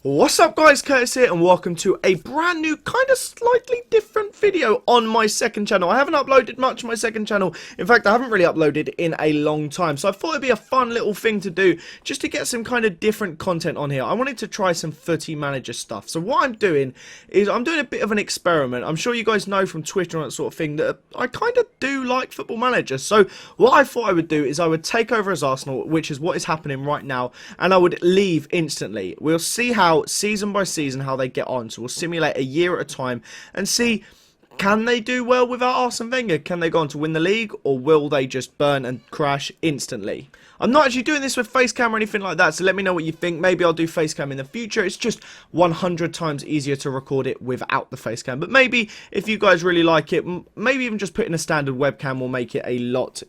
What's up guys, Curtis here and welcome to a brand new kind of slightly different video on my second channel. I haven't uploaded much on my second channel. In fact, I haven't really uploaded in a long time. So I thought it'd be a fun little thing to do just to get some kind of different content on here. I wanted to try some footy manager stuff. So what I'm doing is I'm doing a bit of an experiment. I'm sure you guys know from Twitter and that sort of thing that I kind of do like Football Manager. So what I thought I would do is I would take over as Arsenal, which is what is happening right now, and I would leave instantly. We'll see how season by season how they get on. So we'll simulate a year at a time and see, can they do well without Arsene Wenger? Can they go on to win the league, or will they just burn and crash instantly? I'm not actually doing this with facecam or anything like that, so let me know what you think. Maybe I'll do facecam in the future. It's just 100 times easier to record it without the facecam. But maybe if you guys really like it, maybe even just putting a standard webcam will make it a lot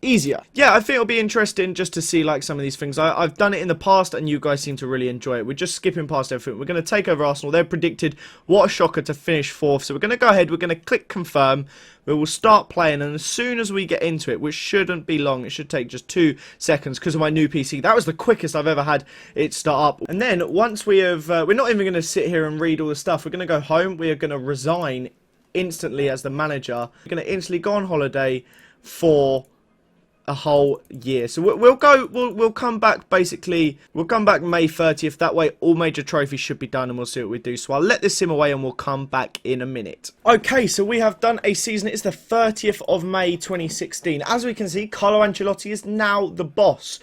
easier. Yeah, I think it'll be interesting just to see like some of these things. I've done it in the past and you guys seem to really enjoy it. We're just skipping past everything. We're going to take over Arsenal. They're predicted, what a shocker, to finish 4th. So we're going to go ahead, we're going to click confirm. We will start playing, and as soon as we get into it, which shouldn't be long, it should take just 2 seconds because of my new PC. That was the quickest I've ever had it start up. And then once we have, we're not even going to sit here and read all the stuff. We're going to go home. We are going to resign instantly as the manager. We're going to instantly go on holiday for a whole year. So we'll come back basically, we'll come back May 30th. That way all major trophies should be done and we'll see what we do. So I'll let this sim away and we'll come back in a minute. Okay, so we have done a season. It's the 30th of May 2016. As we can see, Carlo Ancelotti is now the boss.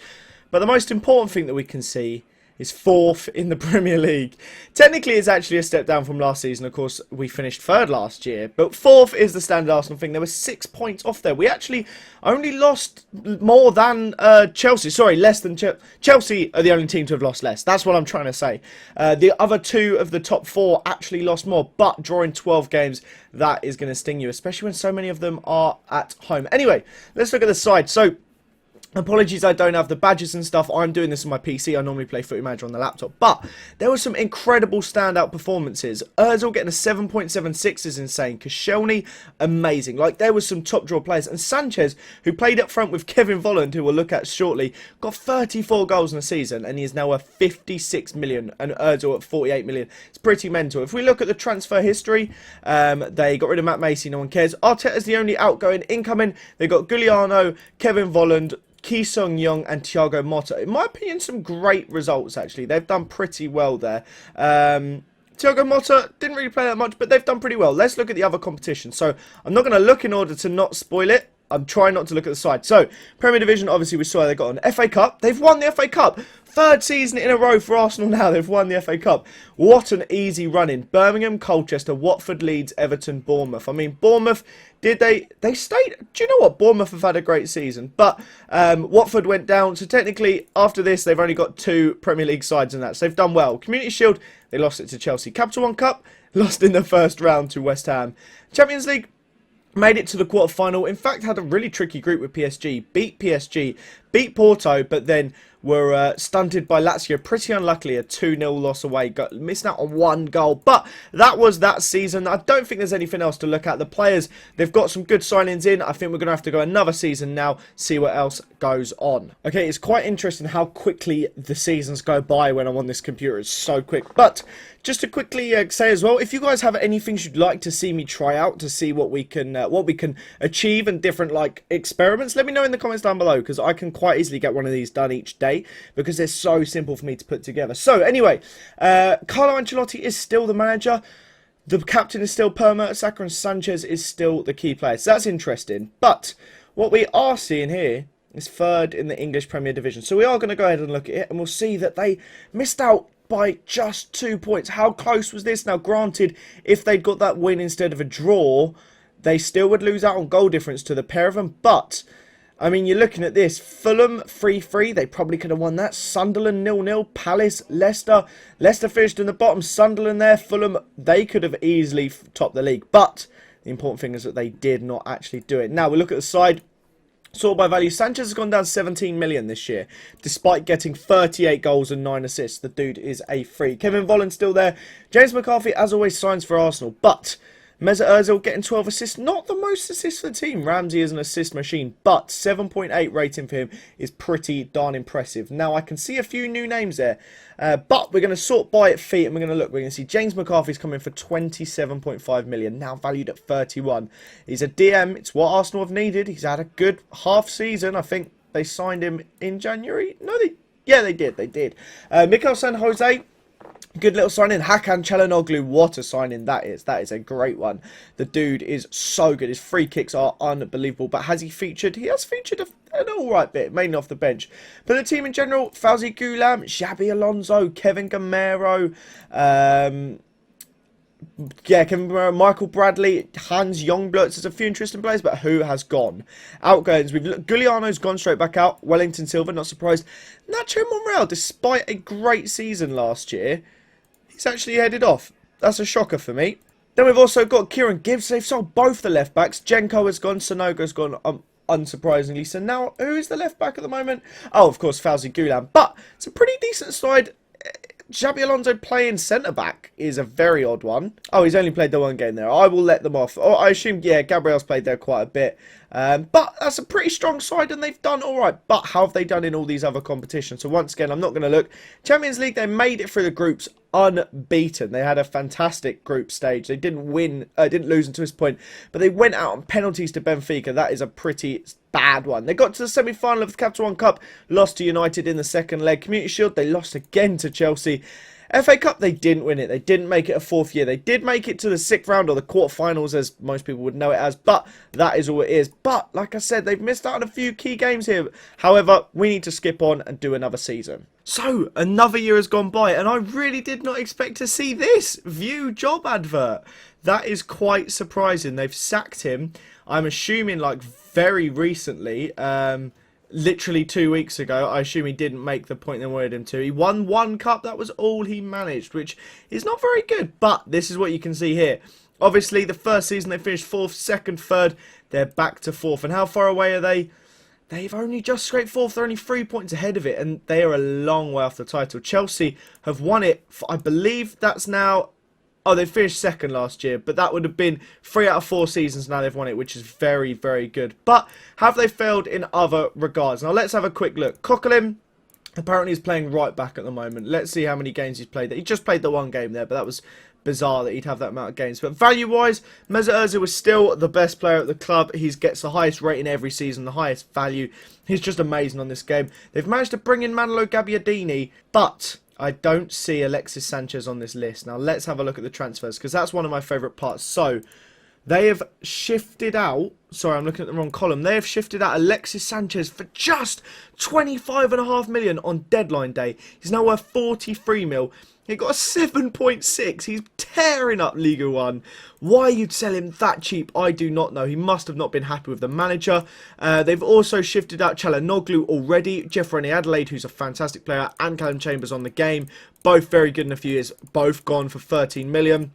But the most important thing that we can see is 4th in the Premier League. Technically, it's actually a step down from last season. Of course, we finished 3rd last year. But 4th is the standard Arsenal thing. There were 6 points off there. We actually only lost more than Chelsea. Sorry, less than Chelsea. Chelsea are the only team to have lost less. That's what I'm trying to say. The other 2 of the top 4 actually lost more. But drawing 12 games, that is going to sting you. Especially when so many of them are at home. Anyway, let's look at the side. So, apologies, I don't have the badges and stuff. I'm doing this on my PC. I normally play Footy Manager on the laptop. But there were some incredible standout performances. Ozil getting a 7.76 is insane. Koscielny, amazing. Like, there was some top draw players. And Sanchez, who played up front with Kevin Volland, who we'll look at shortly, got 34 goals in a season. And he is now worth 56 million. And Ozil at 48 million. It's pretty mental. If we look at the transfer history, they got rid of Matt Macy. No one cares. Arteta's the only outgoing. Incoming, they got Giuliano, Kevin Volland, Ki Sung-young and Thiago Motta. In my opinion, some great results, actually. They've done pretty well there. Thiago Motta didn't really play that much, but they've done pretty well. Let's look at the other competition. So, I'm not going to look in order to not spoil it. I'm trying not to look at the side. So, Premier Division, obviously, we saw they got an FA Cup. They've won the FA Cup. 3rd season in a row for Arsenal now. They've won the FA Cup. What an easy run in. Birmingham, Colchester, Watford, Leeds, Everton, Bournemouth. I mean, Bournemouth, they stayed. Do you know what? Bournemouth have had a great season. But Watford went down. So technically, after this, they've only got 2 Premier League sides in that. So they've done well. Community Shield, they lost it to Chelsea. Capital One Cup, lost in the first round to West Ham. Champions League, made it to the quarter-final. In fact, had a really tricky group with PSG. Beat PSG, beat Porto, but then were stunted by Lazio. Pretty unluckily, a 2-0 loss away. Missed out on 1 goal. But that was that season. I don't think there's anything else to look at. The players, they've got some good signings in. I think we're going to have to go another season now, see what else goes on. Okay, it's quite interesting how quickly the seasons go by when I'm on this computer. It's so quick. But just to quickly say as well, if you guys have any things you'd like to see me try out to see what we can achieve and different like experiments, let me know in the comments down below, because I can quite easily get one of these done each day because they're so simple for me to put together. So anyway, Carlo Ancelotti is still the manager. The captain is still Per Mertesacker, and Sanchez is still the key player. So that's interesting. But what we are seeing here is 3rd in the English Premier Division. So we are going to go ahead and look at it, and we'll see that they missed out by just 2 points. How close was this? Now, granted, if they'd got that win instead of a draw, they still would lose out on goal difference to the pair of them. But, I mean, you're looking at this. Fulham 3-3. They probably could have won that. Sunderland 0-0. Palace, Leicester. Leicester finished in the bottom. Sunderland there. Fulham, they could have easily topped the league. But the important thing is that they did not actually do it. Now, we look at the side. Sort by value, Sanchez has gone down 17 million this year, despite getting 38 goals and 9 assists. The dude is a freak. Kevin Volland still there. James McCarthy, as always, signs for Arsenal. But Mesut Ozil getting 12 assists. Not the most assists for the team. Ramsey is an assist machine, but 7.8 rating for him is pretty darn impressive. Now, I can see a few new names there, but we're going to sort by feet and we're going to look. We're going to see James McCarthy's coming for 27.5 million, now valued at 31. He's a DM. It's what Arsenal have needed. He's had a good half season. I think they signed him in January. No, they did. Mikel San Jose. Good little signing. Hakan Çalhanoğlu, what a signing that is. That is a great one. The dude is so good. His free kicks are unbelievable. But has he featured? He has featured an alright bit, mainly off the bench. But the team in general, Fawzi Gulam, Xabi Alonso, Kevin Gamero, Michael Bradley, Hans Youngblood. There's a few interesting players, but who has gone? Outgoings, Giuliano's gone straight back out. Wellington Silva, not surprised. Nacho Monreal, despite a great season last year, he's actually headed off. That's a shocker for me. Then we've also got Kieran Gibbs. They've sold both the left backs. Jenko has gone, Sonogo's gone, unsurprisingly. So now, who is the left back at the moment? Oh, of course, Fawzi Gulam. But it's a pretty decent side. Xabi Alonso playing centre-back is a very odd one. Oh, he's only played the one game there. I will let them off. Oh, I assume, yeah, Gabriel's played there quite a bit. But that's a pretty strong side and they've done all right. But how have they done in all these other competitions? So once again, I'm not going to look. Champions League, they made it through the groups unbeaten. They had a fantastic group stage. They didn't lose until this point. But they went out on penalties to Benfica. That is a pretty bad one. They got to the semi-final of the Capital One Cup, lost to United in the second leg. Community Shield, they lost again to Chelsea. FA Cup, they didn't win it. They didn't make it a fourth year. They did make it to the sixth round or the quarterfinals, as most people would know it as, but that is all it is. But, like I said, they've missed out on a few key games here. However, we need to skip on and do another season. So, another year has gone by, and I really did not expect to see this View job advert. That is quite surprising. They've sacked him, I'm assuming, like, very recently. Literally 2 weeks ago. I assume he didn't make the point they wanted him to. He won one cup. That was all he managed, which is not very good. But this is what you can see here. Obviously, the first season they finished fourth, second, third. They're back to fourth. And how far away are they? They've only just scraped fourth. They're only 3 points ahead of it. And they are a long way off the title. Chelsea have won it. I believe that's now... Oh, they finished second last year, but that would have been 3 out of 4 seasons now they've won it, which is very, very good. But have they failed in other regards? Now, let's have a quick look. Coquelin apparently is playing right back at the moment. Let's see how many games he's played. He just played the one game there, but that was bizarre that he'd have that amount of games. But value-wise, Mesut Ozil was still the best player at the club. He gets the highest rating every season, the highest value. He's just amazing on this game. They've managed to bring in Manolo Gabbiadini, but I don't see Alexis Sanchez on this list. Now, let's have a look at the transfers, because that's one of my favourite parts. So, they have shifted out... Sorry, I'm looking at the wrong column. They have shifted out Alexis Sanchez for just 25.5 million on deadline day. He's now worth 43 mil. He got a 7.6. He's tearing up Liga 1. Why you'd sell him that cheap, I do not know. He must have not been happy with the manager. They've also shifted out Çalhanoğlu already. Jeffrey Adelaide, who's a fantastic player, and Callum Chambers on the game. Both very good in a few years. Both gone for 13 million.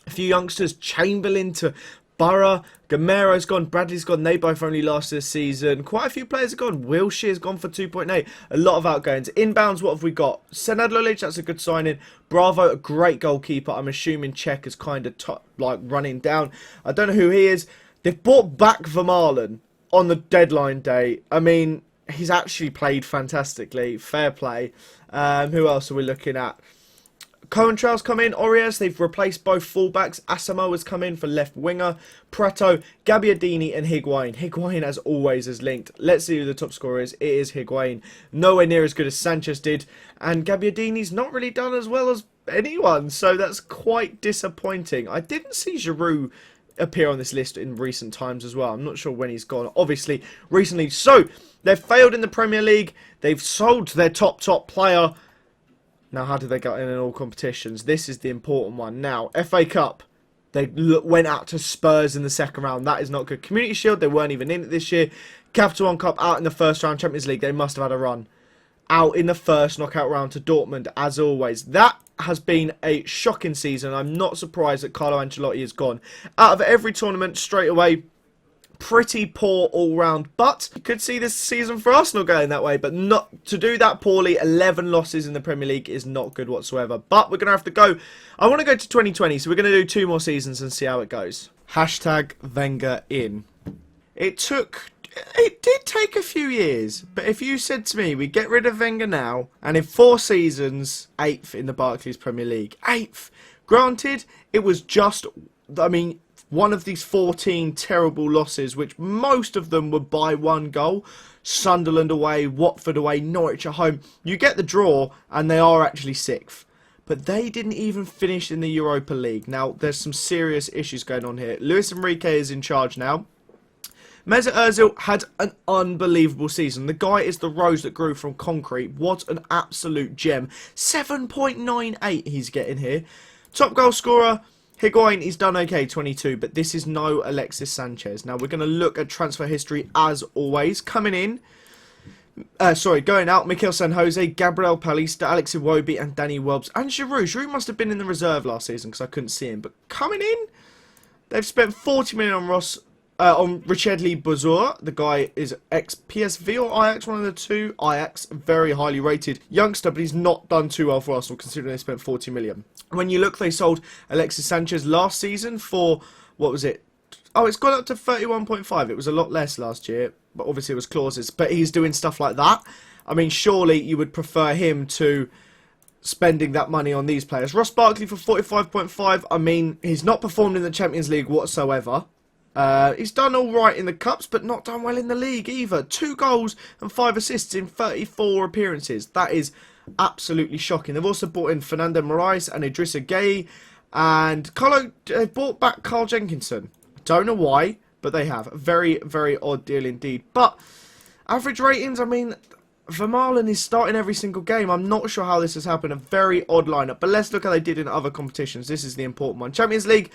A few youngsters, Chamberlain to Borough, Gamero's gone, Bradley's gone, they both only lasted this season. Quite a few players have gone. Wilshire's gone for 2.8. A lot of outgoings. Inbounds, what have we got? Senad Lulic, that's a good signing. Bravo, a great goalkeeper. I'm assuming Czech is kind of like running down. I don't know who he is. They've brought back Vermaelen on the deadline day. I mean, he's actually played fantastically. Fair play. Who else are we looking at? Coentrell's come in, Orias, they've replaced both fullbacks. Asamoah has come in for left winger. Prato, Gabbiadini and Higuain. Higuain, as always, is linked. Let's see who the top scorer is. It is Higuain. Nowhere near as good as Sanchez did. And Gabbiadini's not really done as well as anyone, so that's quite disappointing. I didn't see Giroud appear on this list in recent times as well. I'm not sure when he's gone. Obviously, recently. So, they've failed in the Premier League. They've sold their top player. Now, how did they get in all competitions? This is the important one. Now, FA Cup, they went out to Spurs in the second round. That is not good. Community Shield, they weren't even in it this year. Capital One Cup, out in the first round. Champions League, they must have had a run. Out in the first knockout round to Dortmund, as always. That has been a shocking season. I'm not surprised that Carlo Ancelotti is gone. Out of every tournament, straight away, pretty poor all round, but you could see this season for Arsenal going that way, but not to do that poorly. 11 losses in the Premier League is not good whatsoever, but we're going to have to go. I want to go to 2020, so we're going to do 2 more seasons and see how it goes. Hashtag Wenger in. It did take a few years, but if you said to me, we get rid of Wenger now, and in 4 seasons, 8th in the Barclays Premier League. 8th. Granted, it was just, I mean, one of these 14 terrible losses, which most of them were by 1 goal. Sunderland away, Watford away, Norwich at home. You get the draw, and they are actually 6th. But they didn't even finish in the Europa League. Now, there's some serious issues going on here. Luis Enrique is in charge now. Mesut Ozil had an unbelievable season. The guy is the rose that grew from concrete. What an absolute gem. 7.98 he's getting here. Top goal scorer, Higuain, he's done okay, 22, but this is no Alexis Sanchez. Now, we're going to look at transfer history as always. Coming in, going out, Mikel San Jose, Gabriel Paulista, Alex Iwobi, and Danny Welbs, and Giroud. Giroud must have been in the reserve last season because I couldn't see him. But coming in, they've spent 40 million on Richedly Bozor. The guy is ex-PSV or Ajax, one of the two. Ajax, very highly rated youngster, but he's not done too well for Arsenal considering they spent 40 million. When you look, they sold Alexis Sanchez last season for, what was it? Oh, it's gone up to 31.5. It was a lot less last year, but obviously it was clauses. But he's doing stuff like that. I mean, surely you would prefer him to spending that money on these players. Ross Barkley for 45.5. I mean, he's not performed in the Champions League whatsoever. He's done all right in the Cups, but not done well in the league either. 2 goals and 5 assists in 34 appearances. That is absolutely shocking. They've also brought in Fernando Moraes and Idrissa Gueye, and they bought back Carl Jenkinson. Don't know why, but they have. A very, very odd deal indeed. But average ratings, I mean, Vermaelen is starting every single game. I'm not sure how this has happened. A very odd lineup. But let's look how they did in other competitions. This is the important one. Champions League,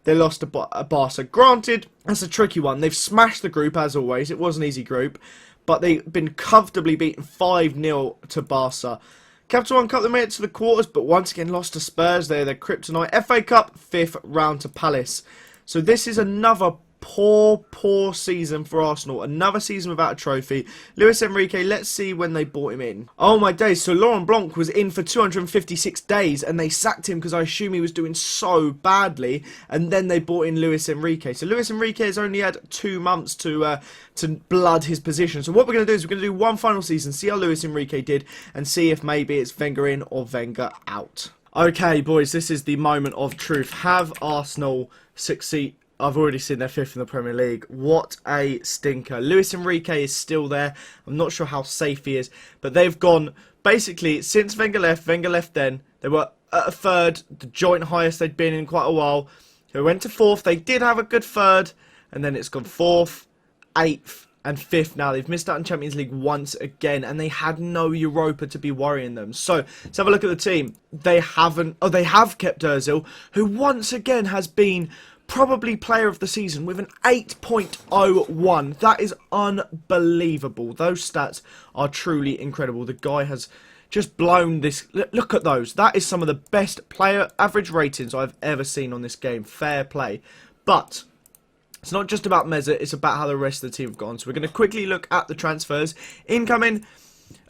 they lost to Barca. Granted, that's a tricky one. They've smashed the group as always. It was an easy group. But they've been comfortably beaten 5-0 to Barca. Capital One Cup, they made it to the quarters, but once again lost to Spurs. They're their kryptonite. FA Cup, 5th round to Palace. So this is another poor season for Arsenal. Another season without a trophy. Luis Enrique, let's see when they bought him in. Oh my days, so Laurent Blanc was in for 256 days and they sacked him because I assume he was doing so badly, and then they bought in Luis Enrique. So Luis Enrique has only had 2 months to blood his position. So what we're going to do is we're going to do one final season, see how Luis Enrique did, and see if maybe it's Wenger in or Wenger out. Okay, boys, this is the moment of truth. Have Arsenal succeed? I've already seen they're 5th in the Premier League. What a stinker. Luis Enrique is still there. I'm not sure how safe he is. But they've gone, basically, since Wenger left then, they were at a 3rd, the joint highest they'd been in quite a while. They went to 4th. They did have a good 3rd. And then it's gone 4th, 8th, and 5th now. They've missed out on Champions League once again. And they had no Europa to be worrying them. So, let's have a look at the team. They have kept Ozil, who once again has been probably player of the season with an 8.01. That is unbelievable. Those stats are truly incredible. The guy has just blown this. Look at those. That is some of the best player average ratings I've ever seen on this game. Fair play. But it's not just about Mesut, it's about how the rest of the team have gone. So we're going to quickly look at the transfers. Incoming,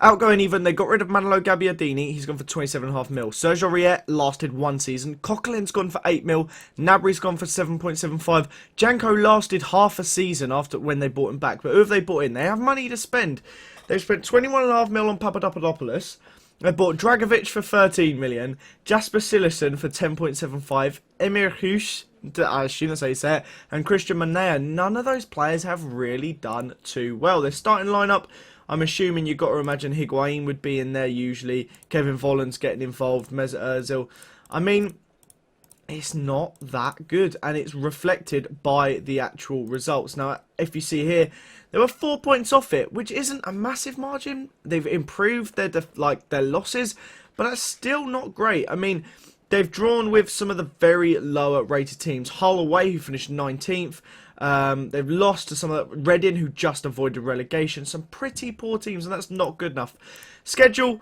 outgoing even, they got rid of Manolo Gabbiadini. He's gone for 27.5 mil. Sergio Aurier lasted 1 season. Coquelin's gone for 8 mil. Gnabry's gone for 7.75. Janko lasted half a season after when they bought him back. But who have they bought in? They have money to spend. They've spent 21.5 mil on Papadopoulos. They bought Dragovic for 13 million. Jasper Cillessen for 10.75. Emir Hughes, I assume that's how you say it, and Christian Manea. None of those players have really done too well. Their starting lineup, I'm assuming you've got to imagine Higuain would be in there usually. Kevin Volland's getting involved. Mesut Ozil. I mean, it's not that good, and it's reflected by the actual results. Now, if you see here, they were 4 points off it, which isn't a massive margin. They've improved their losses, but that's still not great. I mean, they've drawn with some of the very lower rated teams. Hull away, who finished 19th. They've lost to some of the Reading, who just avoided relegation. Some pretty poor teams, and that's not good enough. Schedule,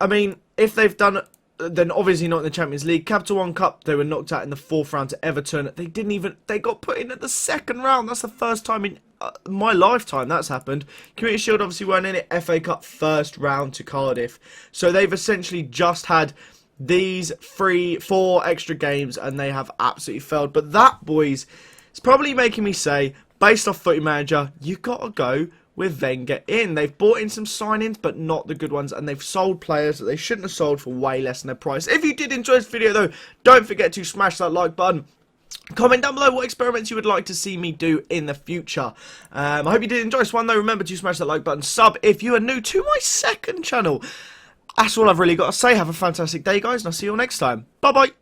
I mean, if they've done then obviously not in the Champions League. Capital One Cup, they were knocked out in the 4th round to Everton. They got put in at the 2nd round. That's the first time in my lifetime that's happened. Community Shield obviously weren't in it. FA Cup 1st round to Cardiff. So they've essentially just had these 4 extra games and they have absolutely failed. But that, boys, is probably making me say, based off Footy Manager, you got to go with Wenger in. They've bought in some signings, but not the good ones, and they've sold players that they shouldn't have sold for way less than their price. If you did enjoy this video, though, don't forget to smash that like button. Comment down below what experiments you would like to see me do in the future. I hope you did enjoy this one, though. Remember to smash that like button, sub if you are new to my 2nd channel. That's all I've really got to say. Have a fantastic day, guys, and I'll see you all next time. Bye-bye.